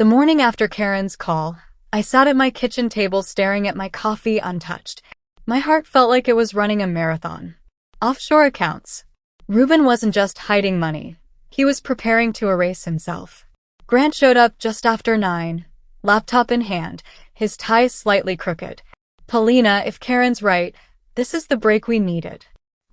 The morning after Karen's call, I sat at my kitchen table staring at my coffee untouched. My heart felt like it was running a marathon. Offshore accounts. Reuben wasn't just hiding money. He was preparing to erase himself. Grant showed up just after 9, laptop in hand, his tie slightly crooked. Paulina, if Karen's right, this is the break we needed.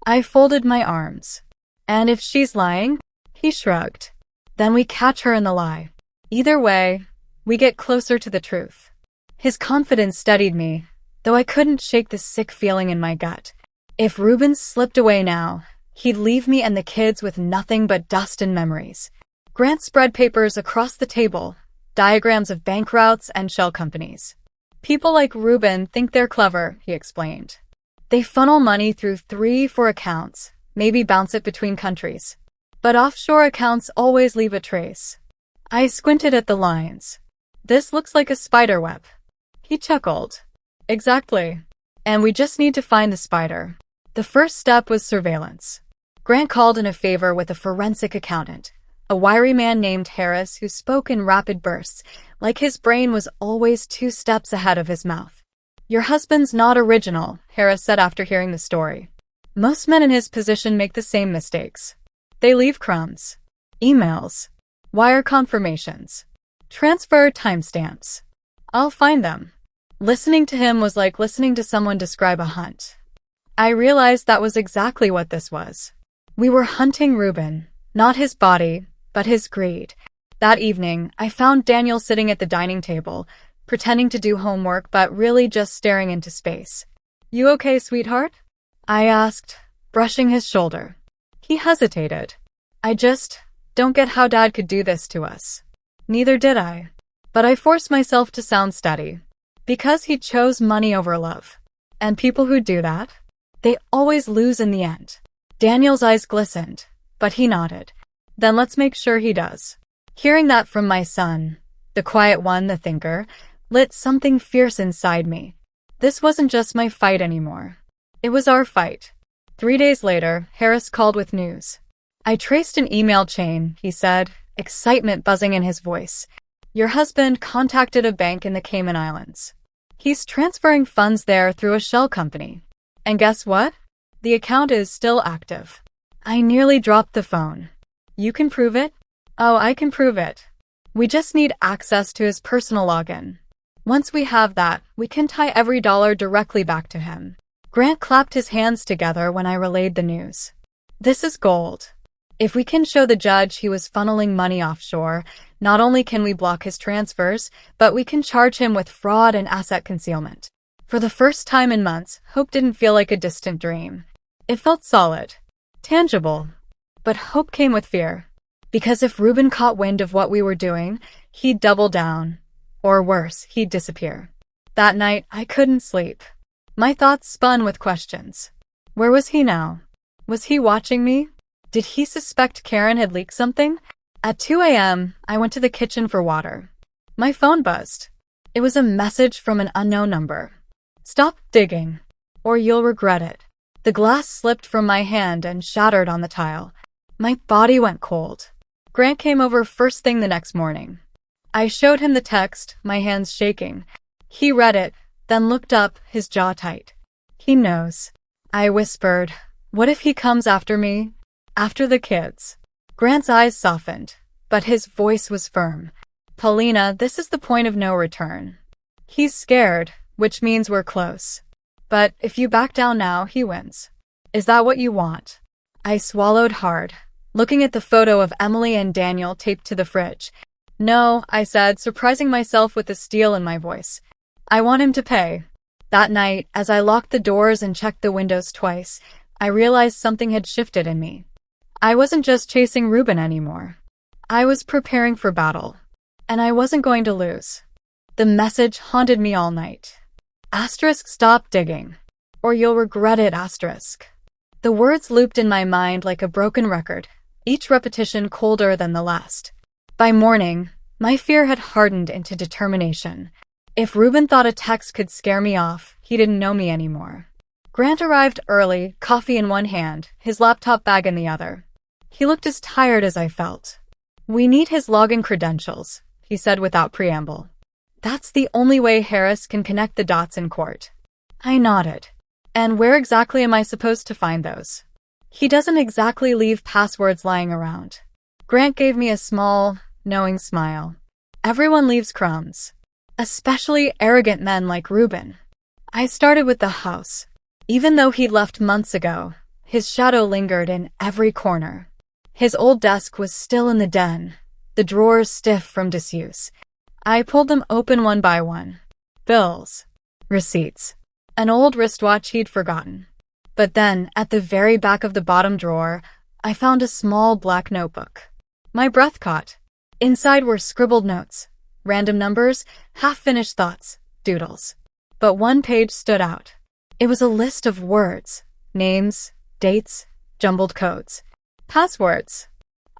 I folded my arms. And if she's lying? He shrugged. Then we catch her in the lie. Either way, we get closer to the truth. His confidence steadied me, though I couldn't shake the sick feeling in my gut. If Reuben slipped away now, he'd leave me and the kids with nothing but dust and memories. Grant spread papers across the table, diagrams of bank routes and shell companies. People like Reuben think they're clever, he explained. They funnel money through 3-4 accounts, maybe bounce it between countries. But offshore accounts always leave a trace. I squinted at the lines. This looks like a spider web. He chuckled. Exactly. And we just need to find the spider. The first step was surveillance. Grant called in a favor with a forensic accountant, a wiry man named Harris who spoke in rapid bursts, like his brain was always 2 steps ahead of his mouth. Your husband's not original, Harris said after hearing the story. Most men in his position make the same mistakes. They leave crumbs. Emails. Wire confirmations. Transfer timestamps. I'll find them. Listening to him was like listening to someone describe a hunt. I realized that was exactly what this was. We were hunting Reuben, not his body, but his greed. That evening, I found Daniel sitting at the dining table, pretending to do homework but really just staring into space. You okay, sweetheart? I asked, brushing his shoulder. He hesitated. I just don't get how Dad could do this to us. Neither did I. But I forced myself to sound steady. Because he chose money over love. And people who do that, they always lose in the end. Daniel's eyes glistened, but he nodded. Then let's make sure he does. Hearing that from my son, the quiet one, the thinker, lit something fierce inside me. This wasn't just my fight anymore. It was our fight. 3 days later, Harris called with news. I traced an email chain, he said, excitement buzzing in his voice. Your husband contacted a bank in the Cayman Islands. He's transferring funds there through a shell company. And guess what? The account is still active. I nearly dropped the phone. You can prove it? Oh, I can prove it. We just need access to his personal login. Once we have that, we can tie every dollar directly back to him. Grant clapped his hands together when I relayed the news. This is gold. If we can show the judge he was funneling money offshore, not only can we block his transfers, but we can charge him with fraud and asset concealment. For the first time in months, hope didn't feel like a distant dream. It felt solid, tangible. But hope came with fear. Because if Reuben caught wind of what we were doing, he'd double down. Or worse, he'd disappear. That night, I couldn't sleep. My thoughts spun with questions. Where was he now? Was he watching me? Did he suspect Karen had leaked something? At 2 a.m., I went to the kitchen for water. My phone buzzed. It was a message from an unknown number. Stop digging, or you'll regret it. The glass slipped from my hand and shattered on the tile. My body went cold. Grant came over first thing the next morning. I showed him the text, my hands shaking. He read it, then looked up, his jaw tight. He knows. I whispered, what if he comes after me? After the kids? Grant's eyes softened, but his voice was firm. Paulina, this is the point of no return. He's scared, which means we're close. But if you back down now, he wins. Is that what you want? I swallowed hard, looking at the photo of Emily and Daniel taped to the fridge. No, I said, surprising myself with the steel in my voice. I want him to pay. That night, as I locked the doors and checked the windows twice, I realized something had shifted in me. I wasn't just chasing Reuben anymore. I was preparing for battle. And I wasn't going to lose. The message haunted me all night. Stop digging. Or you'll regret it, The words looped in my mind like a broken record, each repetition colder than the last. By morning, my fear had hardened into determination. If Reuben thought a text could scare me off, he didn't know me anymore. Grant arrived early, coffee in one hand, his laptop bag in the other. He looked as tired as I felt. We need his login credentials, he said without preamble. That's the only way Harris can connect the dots in court. I nodded. And where exactly am I supposed to find those? He doesn't exactly leave passwords lying around. Grant gave me a small, knowing smile. Everyone leaves crumbs. Especially arrogant men like Reuben. I started with the house. Even though he'd left months ago, his shadow lingered in every corner. His old desk was still in the den, the drawers stiff from disuse. I pulled them open one by one. Bills. Receipts. An old wristwatch he'd forgotten. But then, at the very back of the bottom drawer, I found a small black notebook. My breath caught. Inside were scribbled notes, random numbers, half-finished thoughts, doodles. But one page stood out. It was a list of words, names, dates, jumbled codes. Passwords.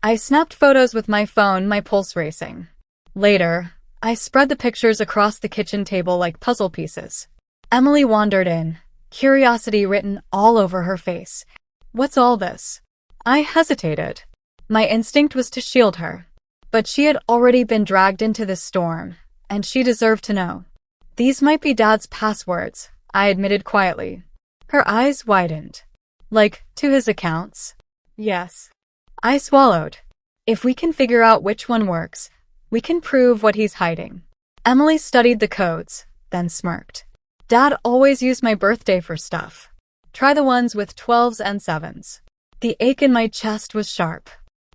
I snapped photos with my phone, my pulse racing. Later, I spread the pictures across the kitchen table like puzzle pieces. Emily wandered in, curiosity written all over her face. What's all this? I hesitated. My instinct was to shield her. But she had already been dragged into this storm, and she deserved to know. These might be Dad's passwords, I admitted quietly. Her eyes widened. Like, to his accounts? Yes. I swallowed. If we can figure out which one works, we can prove what he's hiding. Emily studied the codes, then smirked. Dad always used my birthday for stuff. Try the ones with 12s and 7s. The ache in my chest was sharp.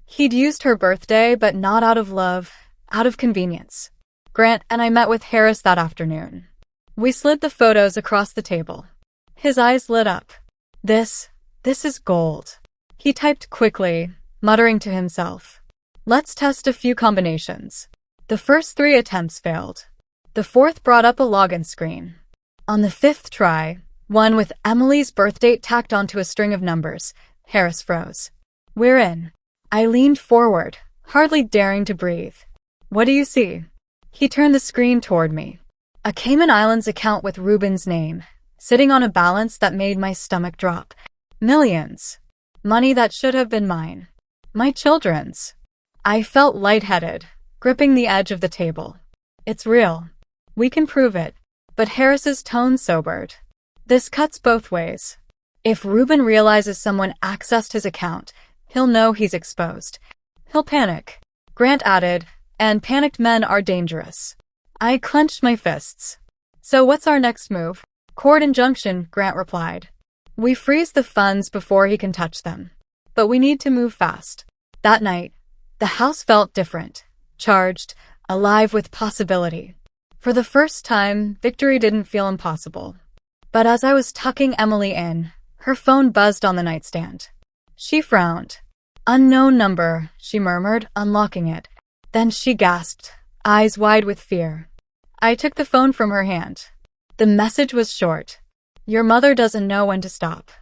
He'd used her birthday, but not out of love, out of convenience. Grant and I met with Harris that afternoon. We slid the photos across the table. His eyes lit up. This is gold. He typed quickly, muttering to himself. Let's test a few combinations. The first 3 attempts failed. The fourth brought up a login screen. On the 5th try, one with Emily's birthdate tacked onto a string of numbers, Harris froze. We're in. I leaned forward, hardly daring to breathe. What do you see? He turned the screen toward me. A Cayman Islands account with Reuben's name, sitting on a balance that made my stomach drop. Millions. Money that should have been mine. My children's. I felt lightheaded, gripping the edge of the table. It's real. We can prove it. But Harris's tone sobered. This cuts both ways. If Reuben realizes someone accessed his account, he'll know he's exposed. He'll panic. Grant added, and panicked men are dangerous. I clenched my fists. So what's our next move? Court injunction, Grant replied. We freeze the funds before he can touch them. But we need to move fast. That night, the house felt different, charged, alive with possibility. For the first time, victory didn't feel impossible. But as I was tucking Emily in, her phone buzzed on the nightstand. She frowned. Unknown number, she murmured, unlocking it. Then she gasped, eyes wide with fear. I took the phone from her hand. The message was short. Your mother doesn't know when to stop.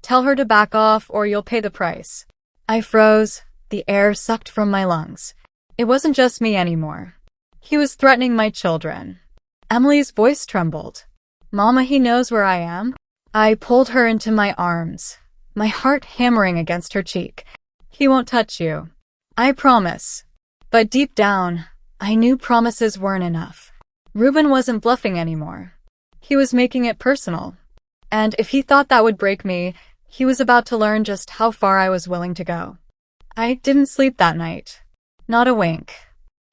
Tell her to back off or you'll pay the price. I froze, the air sucked from my lungs. It wasn't just me anymore. He was threatening my children. Emily's voice trembled. Mama, he knows where I am. I pulled her into my arms, my heart hammering against her cheek. He won't touch you. I promise. But deep down, I knew promises weren't enough. Reuben wasn't bluffing anymore. He was making it personal. And if he thought that would break me, he was about to learn just how far I was willing to go. I didn't sleep that night. Not a wink.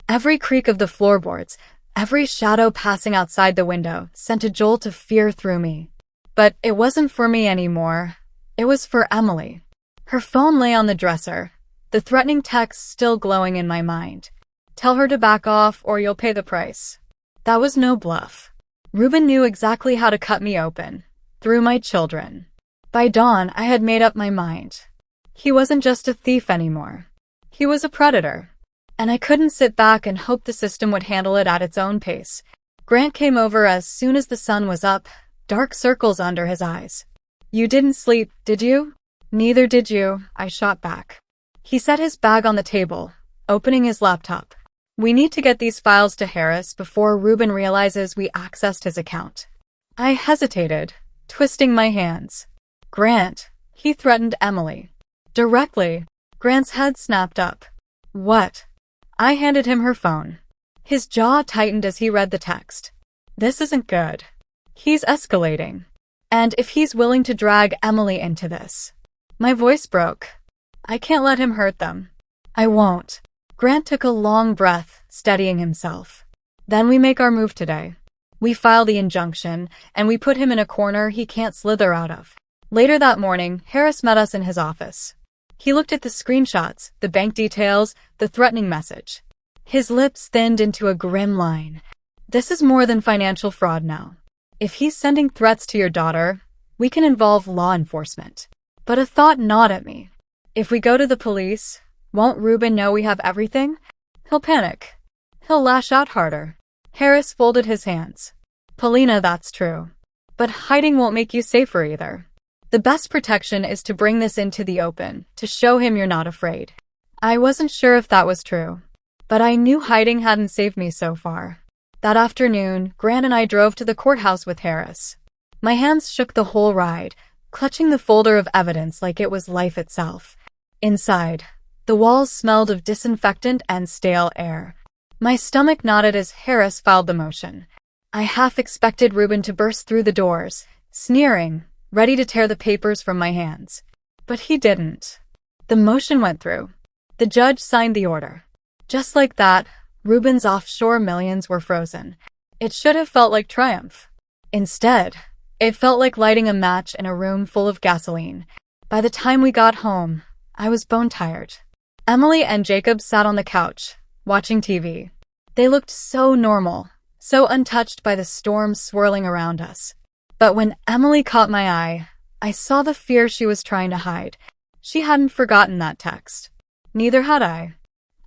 Every creak of the floorboards, every shadow passing outside the window sent a jolt of fear through me. But it wasn't for me anymore. It was for Emily. Her phone lay on the dresser, the threatening text still glowing in my mind. Tell her to back off or you'll pay the price. That was no bluff. Reuben knew exactly how to cut me open, through my children. By dawn, I had made up my mind. He wasn't just a thief anymore. He was a predator. And I couldn't sit back and hope the system would handle it at its own pace. Grant came over as soon as the sun was up, dark circles under his eyes. You didn't sleep, did you? Neither did you, I shot back. He set his bag on the table, opening his laptop. We need to get these files to Harris before Reuben realizes we accessed his account. I hesitated, twisting my hands. Grant, he threatened Emily. Directly. Grant's head snapped up. What? I handed him her phone. His jaw tightened as he read the text. This isn't good. He's escalating. And if he's willing to drag Emily into this. My voice broke. I can't let him hurt them. I won't. Grant took a long breath, steadying himself. Then we make our move today. We file the injunction, and we put him in a corner he can't slither out of. Later that morning, Harris met us in his office. He looked at the screenshots, the bank details, the threatening message. His lips thinned into a grim line. This is more than financial fraud now. If he's sending threats to your daughter, we can involve law enforcement. But a thought gnawed at me. If we go to the police, won't Reuben know we have everything? He'll panic. He'll lash out harder. Harris folded his hands. Paulina, that's true. But hiding won't make you safer either. The best protection is to bring this into the open, to show him you're not afraid. I wasn't sure if that was true, but I knew hiding hadn't saved me so far. That afternoon, Grant and I drove to the courthouse with Harris. My hands shook the whole ride, clutching the folder of evidence like it was life itself. Inside, the walls smelled of disinfectant and stale air. My stomach knotted as Harris filed the motion. I half expected Reuben to burst through the doors, sneering, ready to tear the papers from my hands. But he didn't. The motion went through. The judge signed the order. Just like that, Reuben's offshore millions were frozen. It should have felt like triumph. Instead, it felt like lighting a match in a room full of gasoline. By the time we got home, I was bone-tired. Emily and Jacob sat on the couch, watching TV. They looked so normal, so untouched by the storm swirling around us. But when Emily caught my eye, I saw the fear she was trying to hide. She hadn't forgotten that text. Neither had I.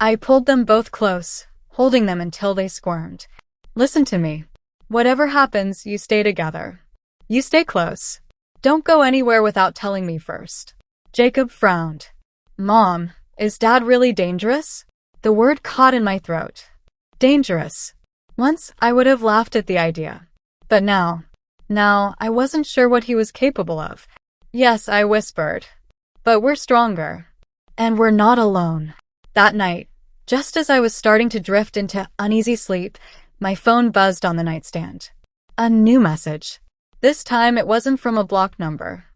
I pulled them both close, holding them until they squirmed. Listen to me. Whatever happens, you stay together. You stay close. Don't go anywhere without telling me first. Jacob frowned. Mom, is Dad really dangerous? The word caught in my throat. Dangerous. Once, I would have laughed at the idea. But now, I wasn't sure what he was capable of. Yes, I whispered. But we're stronger. And we're not alone. That night, just as I was starting to drift into uneasy sleep, my phone buzzed on the nightstand. A new message. This time it wasn't from a blocked number.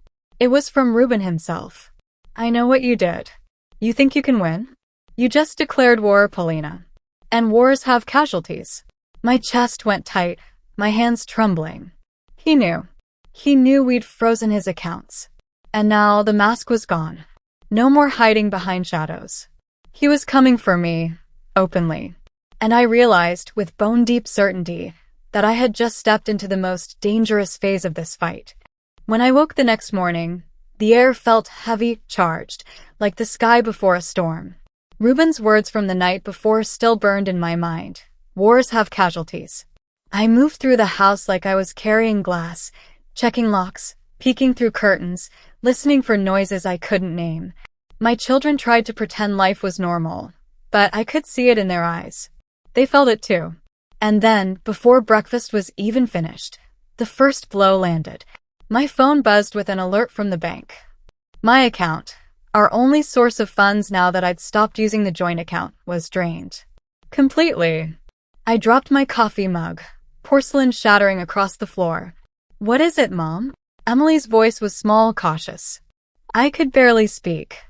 It was from Reuben himself. I know what you did. You think you can win? You just declared war, Paulina. And wars have casualties. My chest went tight, my hands trembling. He knew. He knew we'd frozen his accounts. And now the mask was gone. No more hiding behind shadows. He was coming for me, openly. And I realized, with bone-deep certainty, that I had just stepped into the most dangerous phase of this fight. When I woke the next morning, the air felt heavy, charged, like the sky before a storm. Reuben's words from the night before still burned in my mind. Wars have casualties. I moved through the house like I was carrying glass, checking locks, peeking through curtains, listening for noises I couldn't name. My children tried to pretend life was normal, but I could see it in their eyes. They felt it too. And then, before breakfast was even finished, the first blow landed. My phone buzzed with an alert from the bank. My account, our only source of funds now that I'd stopped using the joint account, was drained. Completely. I dropped my coffee mug, porcelain shattering across the floor. What is it, Mom? Emily's voice was small, cautious. I could barely speak.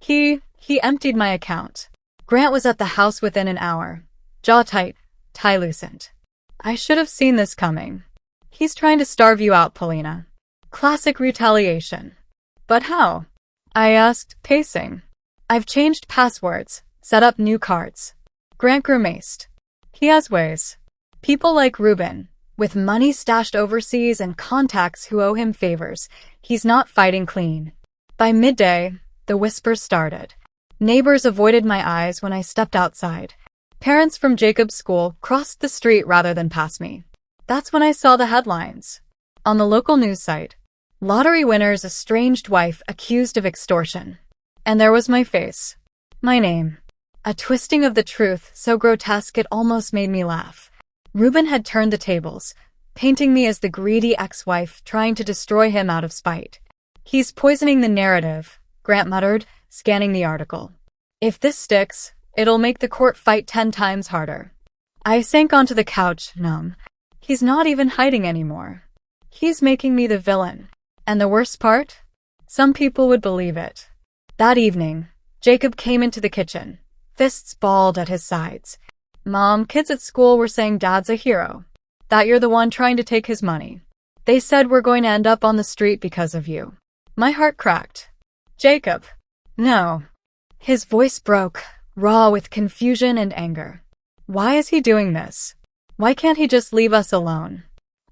He emptied my account. Grant was at the house within an hour. Jaw tight, tie loosened. I should have seen this coming. He's trying to starve you out, Paulina. Classic retaliation. But how? I asked, pacing. I've changed passwords, set up new cards. Grant grimaced. He has ways. People like Reuben, with money stashed overseas and contacts who owe him favors, he's not fighting clean. By midday, the whispers started. Neighbors avoided my eyes when I stepped outside. Parents from Jacob's school crossed the street rather than pass me. That's when I saw the headlines. On the local news site, lottery winner's estranged wife accused of extortion. And there was my face. My name. A twisting of the truth so grotesque it almost made me laugh. Reuben had turned the tables, painting me as the greedy ex-wife trying to destroy him out of spite. He's poisoning the narrative, Grant muttered, scanning the article. If this sticks, it'll make the court fight 10 times harder. I sank onto the couch, numb. He's not even hiding anymore. He's making me the villain. And the worst part? Some people would believe it. That evening, Jacob came into the kitchen, fists balled at his sides. Mom, kids at school were saying Dad's a hero. That you're the one trying to take his money. They said we're going to end up on the street because of you. My heart cracked. Jacob. No. His voice broke, raw with confusion and anger. Why is he doing this? Why can't he just leave us alone?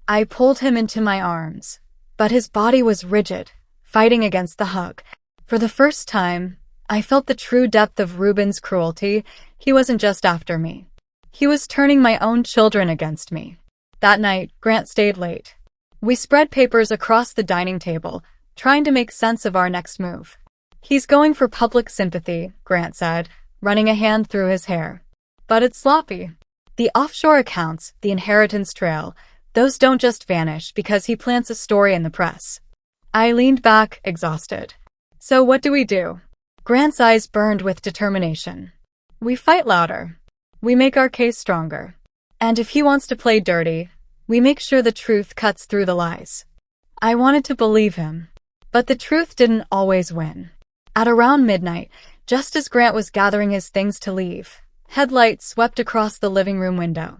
I pulled him into my arms, but his body was rigid, fighting against the hug. For the first time, I felt the true depth of Reuben's cruelty. He wasn't just after me. He was turning my own children against me. That night, Grant stayed late. We spread papers across the dining table, trying to make sense of our next move. He's going for public sympathy, Grant said, running a hand through his hair. But it's sloppy. The offshore accounts, the inheritance trail, those don't just vanish because he plants a story in the press. I leaned back, exhausted. So what do? Grant's eyes burned with determination. We fight louder. We make our case stronger. And if he wants to play dirty, we make sure the truth cuts through the lies. I wanted to believe him. But the truth didn't always win. At around midnight, just as Grant was gathering his things to leave, headlights swept across the living room window.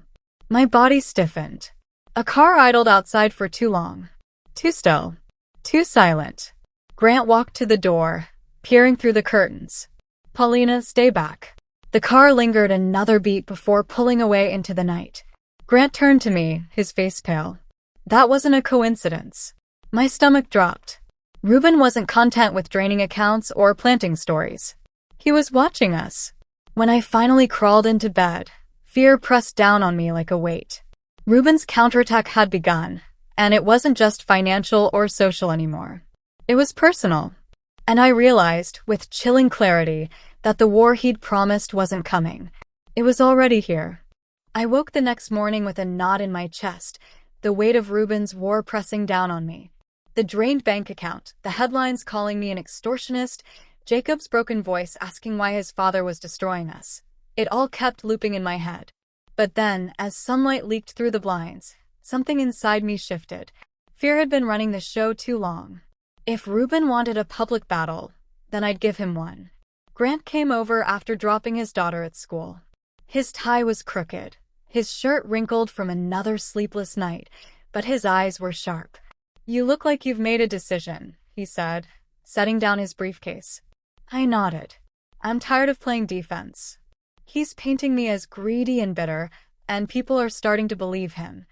My body stiffened. A car idled outside for too long. Too still. Too silent. Grant walked to the door, peering through the curtains. Paulina, stay back. The car lingered another beat before pulling away into the night. Grant turned to me, his face pale. That wasn't a coincidence. My stomach dropped. Reuben wasn't content with draining accounts or planting stories. He was watching us. When I finally crawled into bed, fear pressed down on me like a weight. Reuben's counterattack had begun, and it wasn't just financial or social anymore. It was personal. And I realized, with chilling clarity, that the war he'd promised wasn't coming. It was already here. I woke the next morning with a knot in my chest, the weight of Reuben's war pressing down on me. The drained bank account, the headlines calling me an extortionist, Jacob's broken voice asking why his father was destroying us. It all kept looping in my head. But then, as sunlight leaked through the blinds, something inside me shifted. Fear had been running the show too long. If Reuben wanted a public battle, then I'd give him one. Grant came over after dropping his daughter at school. His tie was crooked, his shirt wrinkled from another sleepless night, but his eyes were sharp. You look like you've made a decision, he said, setting down his briefcase. I nodded. I'm tired of playing defense. He's painting me as greedy and bitter, and people are starting to believe him.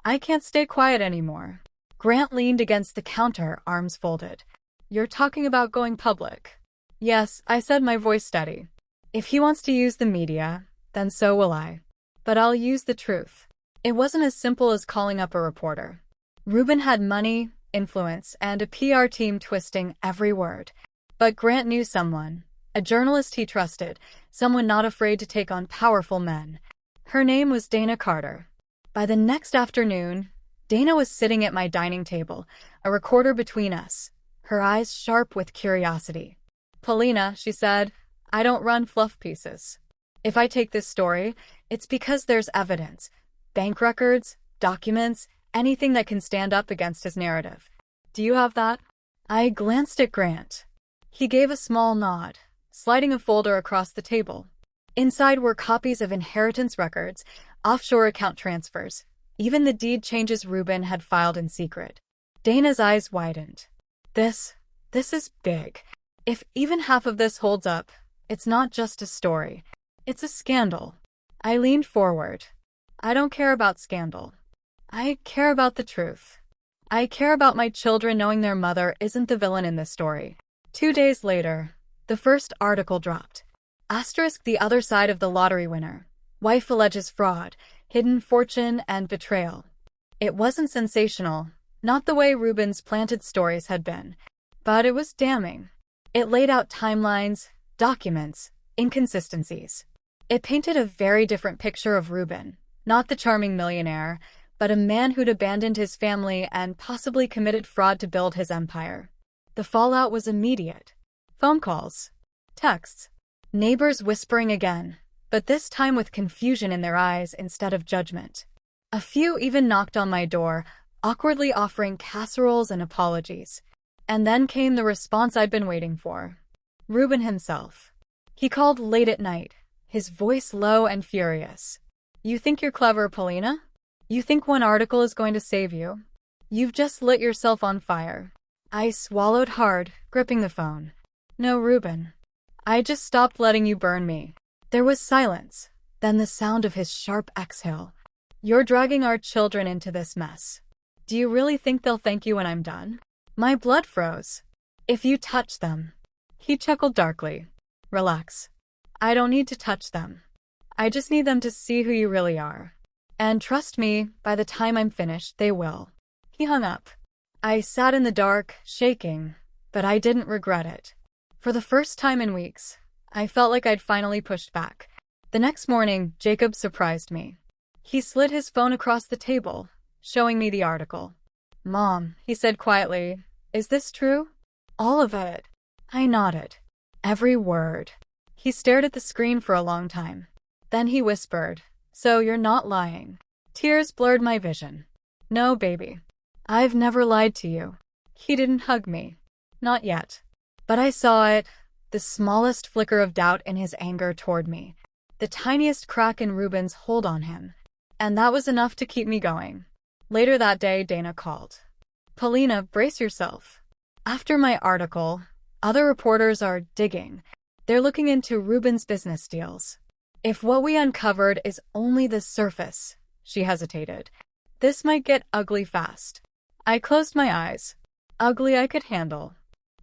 I can't stay quiet anymore. Grant leaned against the counter, arms folded. You're talking about going public. Yes, I said, my voice steady. If he wants to use the media, then so will I. But I'll use the truth. It wasn't as simple as calling up a reporter. Reuben had money, influence, and a PR team twisting every word. But Grant knew someone, a journalist he trusted, someone not afraid to take on powerful men. Her name was Dana Carter. By the next afternoon, Dana was sitting at my dining table, a recorder between us, her eyes sharp with curiosity. Paulina, she said, I don't run fluff pieces. If I take this story, it's because there's evidence. Bank records, documents, anything that can stand up against his narrative. Do you have that? I glanced at Grant. He gave a small nod, sliding a folder across the table. Inside were copies of inheritance records, offshore account transfers, even the deed changes Reuben had filed in secret. Dana's eyes widened. This is big. If even half of this holds up, it's not just a story. It's a scandal. I leaned forward. I don't care about scandal. I care about the truth. I care about my children knowing their mother isn't the villain in this story. 2 days later, the first article dropped. Asterisk the other side of the lottery winner. Wife alleges fraud, hidden fortune, and betrayal. It wasn't sensational, not the way Reuben's planted stories had been, but it was damning. It laid out timelines, documents, inconsistencies. It painted a very different picture of Reuben, not the charming millionaire, but a man who'd abandoned his family and possibly committed fraud to build his empire. The fallout was immediate. Phone calls, texts, neighbors whispering again, but this time with confusion in their eyes instead of judgment. A few even knocked on my door, awkwardly offering casseroles and apologies. And then came the response I'd been waiting for. Reuben himself. He called late at night, his voice low and furious. "You think you're clever, Paulina? You think one article is going to save you? You've just lit yourself on fire." I swallowed hard, gripping the phone. "No, Reuben. I just stopped letting you burn me." There was silence, then the sound of his sharp exhale. "You're dragging our children into this mess. Do you really think they'll thank you when I'm done?" My blood froze. "If you touch them." He chuckled darkly. "Relax. I don't need to touch them. I just need them to see who you really are. And trust me, by the time I'm finished, they will." He hung up. I sat in the dark, shaking, but I didn't regret it. For the first time in weeks, I felt like I'd finally pushed back. The next morning, Jacob surprised me. He slid his phone across the table, showing me the article. "Mom," he said quietly, "is this true?" "All of it." I nodded. "Every word." He stared at the screen for a long time. Then he whispered, "So you're not lying." Tears blurred my vision. "No, baby. I've never lied to you." He didn't hug me. Not yet. But I saw it, the smallest flicker of doubt in his anger toward me, the tiniest crack in Reuben's hold on him. And that was enough to keep me going. Later that day, Dana called. "Paulina, brace yourself. After my article, other reporters are digging. They're looking into Reuben's business deals. If what we uncovered is only the surface," she hesitated, "this might get ugly fast." I closed my eyes. Ugly I could handle.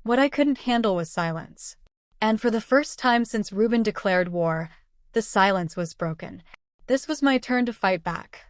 What I couldn't handle was silence. And for the first time since Reuben declared war, the silence was broken. This was my turn to fight back.